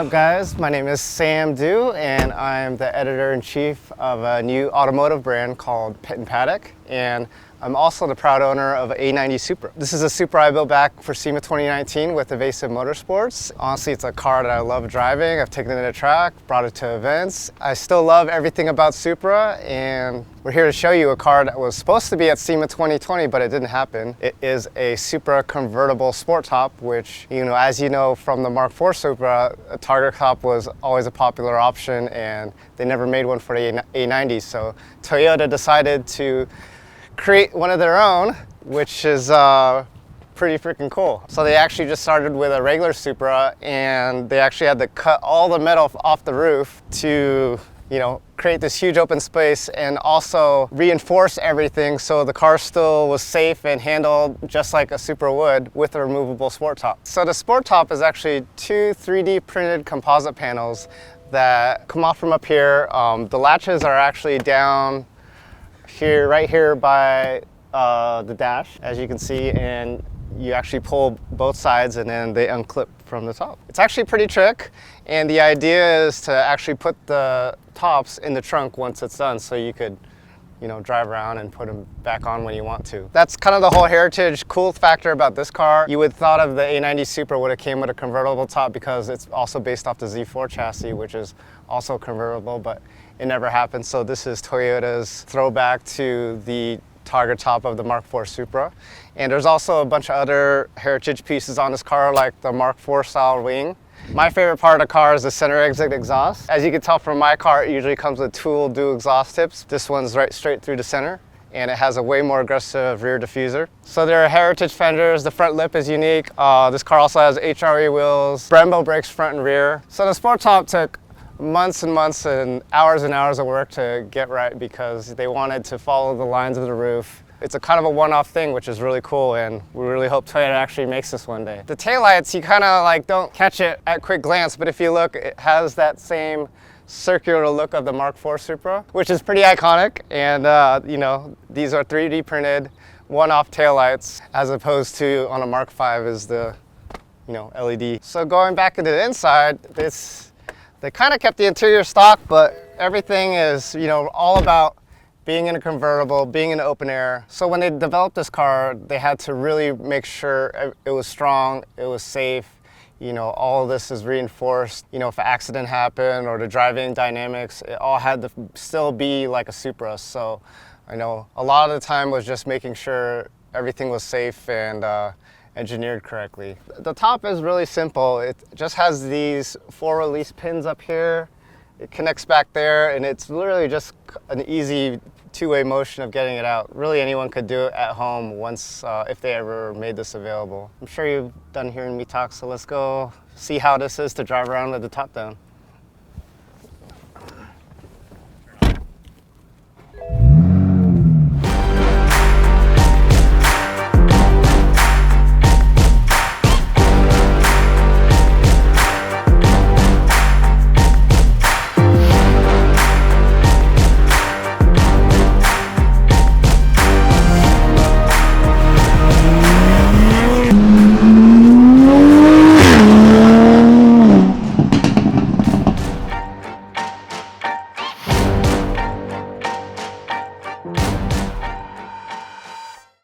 up, guys? My name is Sam Du, and I'm the editor-in-chief of a new automotive brand called Pit+Paddock, and I'm also the proud owner of A90 Supra. This is a Supra I built back for SEMA 2019 with Evasive Motorsports. Honestly, it's a car that I love driving. I've taken it to track, brought it to events. I still love everything about Supra, and we're here to show you a car that was supposed to be at SEMA 2020, but it didn't happen. It is a Supra convertible sport top, which, as you know from the MK4 Supra, a TARGA top was always a popular option, and they never made one for the A90. So Toyota decided to create one of their own, which is pretty freaking cool. So they actually just started with a regular Supra, and they actually had to cut all the metal off the roof to create this huge open space and also reinforce everything so the car still was safe and handled just like a Supra would with a removable sport top. So the sport top is actually two 3D printed composite panels that come off from up here. The latches are actually down here, right here by the dash, as you can see, and you actually pull both sides and then they unclip from the top. It's actually a pretty trick, and the idea is to actually put the tops in the trunk once it's done, so you could drive around and put them back on when you want to. That's kind of the whole heritage cool factor about this car. You would thought of the A90 Supra would have came with a convertible top because it's also based off the Z4 chassis, which is also convertible, but it never happened. So this is Toyota's throwback to the TARGA top of the MK4 Supra. And there's also a bunch of other heritage pieces on this car, like the MK4 style wing. My favorite part of the car is the center exit exhaust. As you can tell from my car, it usually comes with dual exhaust tips. This one's right straight through the center, and it has a way more aggressive rear diffuser. So there are heritage fenders. The front lip is unique. This car also has HRE wheels, Brembo brakes front and rear. So the sport top took months and months and hours of work to get right because they wanted to follow the lines of the roof. It's a kind of a one-off thing, which is really cool, and we really hope Toyota actually makes this one day. The taillights, you kind of don't catch it at quick glance, but if you look, it has that same circular look of the MK4 Supra, which is pretty iconic. And these are 3D printed one-off taillights, as opposed to on a MK5 is the LED. So going back into the inside, they kind of kept the interior stock, but everything is all about being in a convertible, being in open air. So when they developed this car, they had to really make sure it was strong, it was safe. All of this is reinforced. If an accident happened or the driving dynamics, it all had to still be like a Supra. So I know a lot of the time was just making sure everything was safe and engineered correctly. The top is really simple. It just has these 4 release pins up here. It connects back there, and it's literally just an easy two-way motion of getting it out. Really, anyone could do it at home once, if they ever made this available. I'm sure you've done hearing me talk, so let's go see how this is to drive around with the top down.